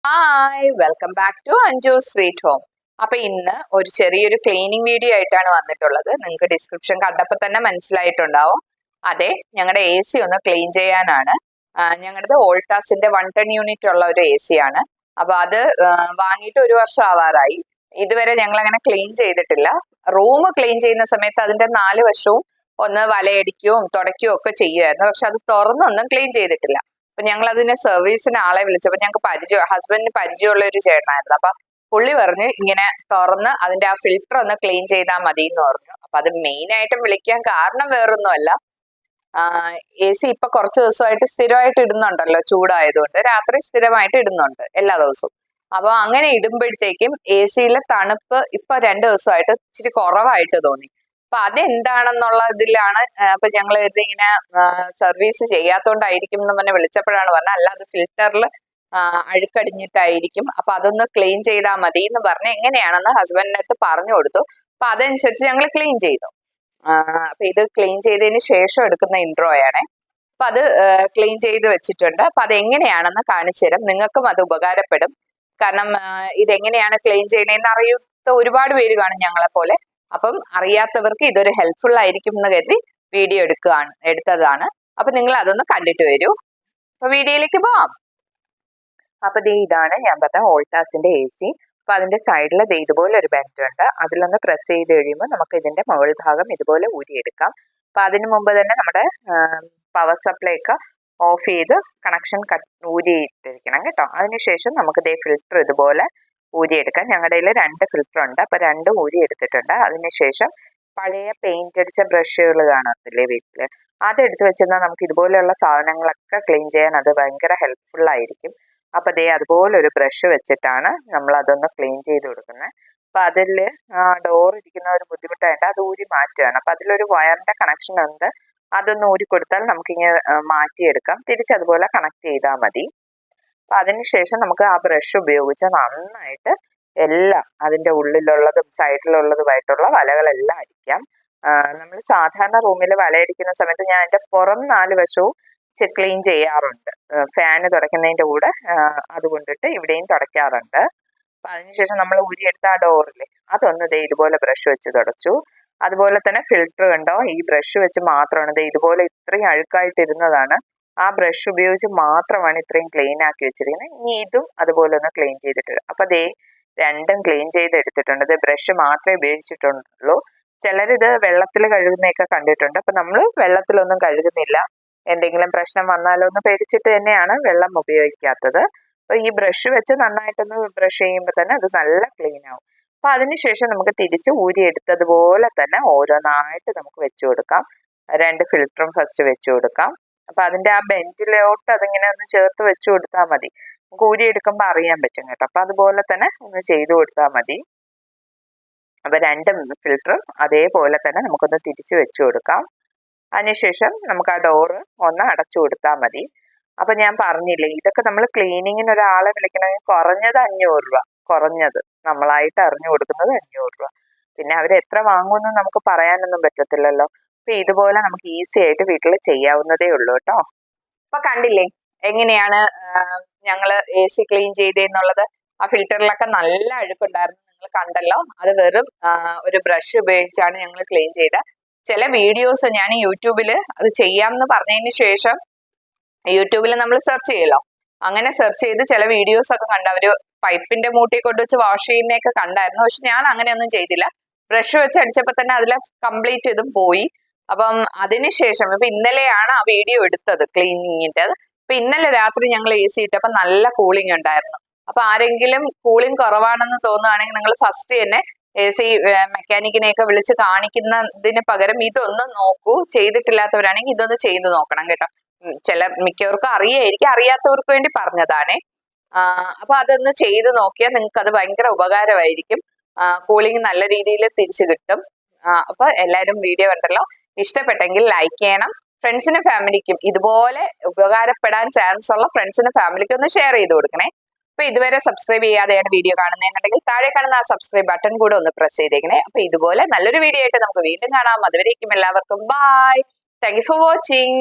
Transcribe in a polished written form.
Hi welcome back to Anju sweet home. അപ്പൊ ഇന്ന് ഒരു ചെറിയൊരു ക്ലീനിങ് വീഡിയോ ആയിട്ടാണ് വന്നിട്ടുള്ളത്. നിങ്ങൾക്ക് ഡിസ്ക്രിപ്ഷൻ കണ്ടപ്പോൾ തന്നെ മനസ്സിലായിട്ടുണ്ടാവും. അതെ, ഞങ്ങളുടെ എ സി ഒന്ന് ക്ലീൻ ചെയ്യാനാണ്. ഞങ്ങളുടെ വോൾട്ടാസിന്റെ 110 യൂണിറ്റ് ഉള്ള ഒരു എ സി ആണ്. അപ്പൊ അത് വാങ്ങിയിട്ട് ഒരു വർഷം ആവാറായി. ഇതുവരെ ഞങ്ങൾ അങ്ങനെ ക്ലീൻ ചെയ്തിട്ടില്ല. റൂം ക്ലീൻ ചെയ്യുന്ന സമയത്ത് അതിന്റെ 4 വശവും ഒന്ന് വലയടിക്കുകയും തുടയ്ക്കുകയും ഒക്കെ ചെയ്യുമായിരുന്നു. പക്ഷെ അത് തുറന്നൊന്നും ക്ലീൻ ചെയ്തിട്ടില്ല. അപ്പൊ ഞങ്ങൾ അതിന്റെ സർവീസിന് ആളെ വിളിച്ചപ്പോ ഞങ്ങൾക്ക് ഹസ്ബൻഡിന് പരിചയമുള്ള ഒരു ചേട്ടനായിരുന്നു. അപ്പൊ പുള്ളി പറഞ്ഞു ഇങ്ങനെ തുറന്ന് അതിന്റെ ആ ഫിൽറ്റർ ഒന്ന് ക്ലീൻ ചെയ്താൽ മതി എന്ന് പറഞ്ഞു. അപ്പൊ അത് മെയിൻ ആയിട്ടും വിളിക്കാൻ കാരണം വേറൊന്നുമല്ല, എ സി ഇപ്പൊ കുറച്ച് ദിവസമായിട്ട് സ്ഥിരമായിട്ട് ഇടുന്നുണ്ടല്ലോ, ചൂടായതുകൊണ്ട് രാത്രി സ്ഥിരമായിട്ട് ഇടുന്നുണ്ട് എല്ലാ ദിവസവും. അപ്പൊ അങ്ങനെ ഇടുമ്പോഴത്തേക്കും എ സിയിലെ തണുപ്പ് ഇപ്പൊ 2 ദിവസമായിട്ട് ഇച്ചിരി കുറവായിട്ട് തോന്നി. അപ്പൊ അതെന്താണെന്നുള്ള ഇതിലാണ് അപ്പൊ ഞങ്ങൾ ഇതിങ്ങനെ സർവീസ് ചെയ്യാത്തോണ്ടായിരിക്കും എന്ന് പറഞ്ഞ് വിളിച്ചപ്പോഴാണ് പറഞ്ഞത്, അല്ല അത് ഫിൽറ്ററിൽ അഴുക്കടിഞ്ഞിട്ടായിരിക്കും, അപ്പൊ അതൊന്ന് ക്ലീൻ ചെയ്താൽ മതി എന്ന് പറഞ്ഞ് എങ്ങനെയാണെന്ന് ഹസ്ബൻഡിന്റെ അടുത്ത് പറഞ്ഞു കൊടുത്തു. അപ്പൊ അതനുസരിച്ച് ഞങ്ങൾ ക്ലീൻ ചെയ്തു. അപ്പൊ ഇത് ക്ലീൻ ചെയ്തതിന് ശേഷം എടുക്കുന്ന ഇൻട്രോ ആണേ. അപ്പൊ അത് ക്ലീൻ ചെയ്ത് വെച്ചിട്ടുണ്ട്. അപ്പൊ അതെങ്ങനെയാണെന്ന് കാണിച്ചു തരാം, നിങ്ങൾക്കും അത് ഉപകാരപ്പെടും. കാരണം ഇതെങ്ങനെയാണ് ക്ലീൻ ചെയ്യണേന്ന് അറിയാത്ത ഒരുപാട് പേര് കാണും ഞങ്ങളെ പോലെ. അപ്പം അറിയാത്തവർക്ക് ഇതൊരു ഹെൽപ്ഫുൾ ആയിരിക്കും എന്ന് കരുതി വീഡിയോ എടുത്തതാണ്. അപ്പൊ നിങ്ങൾ അതൊന്ന് കണ്ടിട്ട് വരൂ. അപ്പൊ വീഡിയോയിലേക്ക് പോവാം. അപ്പൊ ഇതാണ് ഞാൻ പറഞ്ഞ വോൾട്ടാസിന്റെ എ സി. അപ്പൊ അതിന്റെ സൈഡിൽ ഇതുപോലെ ഒരു ബെൻഡ് ഉണ്ട്. അതിലൊന്ന് പ്രസ് ചെയ്ത് കഴിയുമ്പോൾ നമുക്ക് ഇതിന്റെ മുകൾ ഭാഗം ഇതുപോലെ ഊരിയെടുക്കാം. അപ്പൊ അതിനു മുമ്പ് തന്നെ നമ്മുടെ പവർ സപ്ലൈ ഒക്കെ ഓഫ് ചെയ്ത് കണക്ഷൻ ഊരിയിട്ടിരിക്കണം കേട്ടോ. അതിനുശേഷം നമുക്ക് ഫിൽറ്റർ ഇതുപോലെ ഊരിയെടുക്കാം. ഞങ്ങളുടെ കയ്യിൽ 2 ഫിൽറ്റർ ഉണ്ട്. അപ്പൊ 2 ഊരി എടുത്തിട്ടുണ്ട്. അതിനുശേഷം പഴയ പെയിന്റ് അടിച്ച ബ്രഷുകൾ കാണത്തില്ലേ വീട്ടില്, അതെടുത്ത് വെച്ചെന്നാൽ നമുക്ക് ഇതുപോലെയുള്ള സാധനങ്ങളൊക്കെ ക്ലീൻ ചെയ്യാൻ അത് ഭയങ്കര ഹെൽപ്ഫുൾ ആയിരിക്കും. അപ്പൊ അതുപോലെ ഒരു ബ്രഷ് വെച്ചിട്ടാണ് നമ്മൾ അതൊന്ന് ക്ലീൻ ചെയ്ത് കൊടുക്കുന്നത്. അപ്പൊ അതില് ഡോർ ഇരിക്കുന്ന ഒരു ബുദ്ധിമുട്ടായിട്ട് അത് ഊരി മാറ്റുകയാണ്. അപ്പൊ അതിലൊരു വയറിന്റെ കണക്ഷൻ ഉണ്ട്. അതൊന്ന് ഊരി കൊടുത്താൽ നമുക്കിങ്ങനെ മാറ്റിയെടുക്കാം. തിരിച്ചതുപോലെ കണക്ട് ചെയ്താൽ മതി. അപ്പൊ അതിനുശേഷം നമുക്ക് ആ ബ്രഷ് ഉപയോഗിച്ച് നന്നായിട്ട് എല്ലാം അതിന്റെ ഉള്ളിലുള്ളതും സൈഡിലുള്ളതുമായിട്ടുള്ള വലകളെല്ലാം അടിക്കാം. നമ്മൾ സാധാരണ റൂമിൽ വലയടിക്കുന്ന സമയത്ത് ഞാൻ അതിന്റെ പുറം 4 വശവും ക്ലീൻ ചെയ്യാറുണ്ട്. ഫാന് തുടയ്ക്കുന്നതിന്റെ കൂടെ അതുകൊണ്ടിട്ട് ഇവിടെയും തുടയ്ക്കാറുണ്ട്. അപ്പൊ അതിനുശേഷം നമ്മൾ ഊരിയെടുത്ത ആ ഡോറിൽ അതൊന്ന് ഇതുപോലെ ബ്രഷ് വെച്ച് തുടച്ചു. അതുപോലെ തന്നെ ഫിൽറ്റർ കണ്ടോ, ഈ ബ്രഷ് വെച്ച് മാത്രമാണ് ഇതുപോലെ ഇത്രയും അഴുക്കായിട്ടിരുന്നതാണ്. ആ ബ്രഷ് ഉപയോഗിച്ച് മാത്രമാണ് ഇത്രയും ക്ലീൻ ആക്കി വെച്ചിരിക്കുന്നത്. ഇനി ഇതും അതുപോലെ ഒന്ന് ക്ലീൻ ചെയ്തിട്ടുണ്ട്. അപ്പൊ രണ്ടും ക്ലീൻ ചെയ്തെടുത്തിട്ടുണ്ട്. ബ്രഷ് മാത്രമേ ഉപയോഗിച്ചിട്ടുള്ളൂ. ചിലരിത് വെള്ളത്തിൽ കഴുകുന്നതൊക്കെ കണ്ടിട്ടുണ്ട്. അപ്പൊ നമ്മൾ വെള്ളത്തിലൊന്നും കഴുകുന്നില്ല. എന്തെങ്കിലും പ്രശ്നം വന്നാലോ എന്ന് പേടിച്ചിട്ട് തന്നെയാണ് വെള്ളം ഉപയോഗിക്കാത്തത്. അപ്പൊ ഈ ബ്രഷ് വെച്ച് നന്നായിട്ടൊന്ന് ബ്രഷ് ചെയ്യുമ്പോൾ തന്നെ അത് നല്ല ക്ലീൻ ആവും. അപ്പൊ അതിനുശേഷം നമുക്ക് തിരിച്ച് ഊരിയെടുത്തതുപോലെ തന്നെ ഓരോന്നായിട്ട് നമുക്ക് വെച്ചു കൊടുക്കാം. 2 ഫിൽറ്ററും ഫസ്റ്റ് വെച്ചു കൊടുക്കാം. അപ്പൊ അതിന്റെ ആ ബെഞ്ചിലോട്ട് അതിങ്ങനെ ഒന്ന് ചേർത്ത് വെച്ചു കൊടുത്താൽ മതി. നമുക്ക് ഊരിയെടുക്കുമ്പോൾ അറിയാൻ പറ്റും കേട്ടോ. അപ്പൊ അതുപോലെ തന്നെ ഒന്ന് ചെയ്തു കൊടുത്താൽ മതി. അപ്പൊ 2 ഫിൽറ്ററും അതേപോലെ തന്നെ നമുക്കൊന്ന് തിരിച്ചു വെച്ചു കൊടുക്കാം. അതിനുശേഷം നമുക്ക് ആ ഡോറ് ഒന്ന് അടച്ചു കൊടുത്താൽ മതി. അപ്പൊ ഞാൻ പറഞ്ഞില്ലേ, ഇതൊക്കെ നമ്മൾ ക്ലീനിങ്ങിന് ഒരാളെ വിളിക്കണമെങ്കിൽ കുറഞ്ഞത് 500 രൂപ, കുറഞ്ഞത് നമ്മളായിട്ട് അറിഞ്ഞു കൊടുക്കുന്നത് 500 രൂപ. പിന്നെ അവർ എത്ര വാങ്ങുമെന്ന് നമുക്ക് പറയാനൊന്നും പറ്റത്തില്ലല്ലോ. അപ്പൊ ഇതുപോലെ നമുക്ക് ഈസി ആയിട്ട് വീട്ടിൽ ചെയ്യാവുന്നതേ ഉള്ളൂ കേട്ടോ. അപ്പൊ കണ്ടില്ലേ എങ്ങനെയാണ് ഞങ്ങള് എ സി ക്ലീൻ ചെയ്തെന്നുള്ളത്. ആ ഫിൽറ്ററിലൊക്കെ നല്ല അഴുക്കുണ്ടായിരുന്നു, നിങ്ങൾ കണ്ടല്ലോ. അത് വെറും ഒരു ബ്രഷ് ഉപയോഗിച്ചാണ് ഞങ്ങൾ ക്ലീൻ ചെയ്തത്. ചില വീഡിയോസ് ഞാൻ യൂട്യൂബിൽ അത് ചെയ്യാമെന്ന് പറഞ്ഞതിന് ശേഷം യൂട്യൂബിൽ നമ്മൾ സെർച്ച് ചെയ്യല്ലോ, അങ്ങനെ സെർച്ച് ചെയ്ത് ചില വീഡിയോസ് ഒക്കെ കണ്ട അവര് പൈപ്പിന്റെ മൂട്ടി കൊണ്ടുവച്ച് വാഷ് ചെയ്യുന്നതൊക്കെ കണ്ടായിരുന്നു. പക്ഷെ ഞാൻ അങ്ങനെയൊന്നും ചെയ്തില്ല. ബ്രഷ് വെച്ച് അടിച്ചപ്പോ തന്നെ അതിലെ കംപ്ലീറ്റ് ഇതും പോയി. അപ്പം അതിനുശേഷം ഇപ്പൊ ഇന്നലെയാണ് ആ വീഡിയോ എടുത്തത് ക്ലീനിങ്ങിന്റെ. അപ്പൊ ഇന്നലെ രാത്രി ഞങ്ങൾ എ സി ഇട്ടപ്പോ നല്ല കൂളിംഗ് ഉണ്ടായിരുന്നു. അപ്പൊ ആരെങ്കിലും കൂളിംഗ് കുറവാണെന്ന് തോന്നുകയാണെങ്കിൽ നിങ്ങൾ ഫസ്റ്റ് തന്നെ എ സി മെക്കാനിക്കിനെയൊക്കെ വിളിച്ച് കാണിക്കുന്നതിന് പകരം ഇതൊന്ന് നോക്കൂ. ചെയ്തിട്ടില്ലാത്തവരാണെങ്കിൽ ഇതൊന്ന് ചെയ്ത് നോക്കണം കേട്ടോ. മിക്കവർക്കും അറിയായിരിക്കും, അറിയാത്തവർക്ക് വേണ്ടി പറഞ്ഞതാണേ. അപ്പൊ അതൊന്ന് ചെയ്ത് നോക്കിയാൽ നിങ്ങൾക്ക് അത് ഭയങ്കര ഉപകാരമായിരിക്കും. കൂളിംഗ് നല്ല രീതിയിൽ തിരിച്ചു കിട്ടും. അപ്പൊ എല്ലാവരും വീഡിയോ കണ്ടല്ലോ, ഇഷ്ടപ്പെട്ടെങ്കിൽ ലൈക്ക് ചെയ്യണം. ഫ്രണ്ട്സിനും ഫാമിലിക്കും ഇതുപോലെ ഉപകാരപ്പെടാൻ ചാൻസ് ഉള്ള ഫ്രണ്ട്സിനും ഫാമിലിക്കും ഒന്ന് ഷെയർ ചെയ്ത് കൊടുക്കണേ. അപ്പൊ ഇതുവരെ സബ്സ്ക്രൈബ് ചെയ്യാതെയാണ് വീഡിയോ കാണുന്നതെന്നുണ്ടെങ്കിൽ താഴെ കാണുന്ന ആ സബ്സ്ക്രൈബ് ബട്ടൺ കൂടെ ഒന്ന് പ്രസ് ചെയ്തേക്കണേ. അപ്പൊ ഇതുപോലെ നല്ലൊരു വീഡിയോ ആയിട്ട് നമുക്ക് വീണ്ടും കാണാം. അതുവരേക്കും എല്ലാവർക്കും bye. Thank you for watching.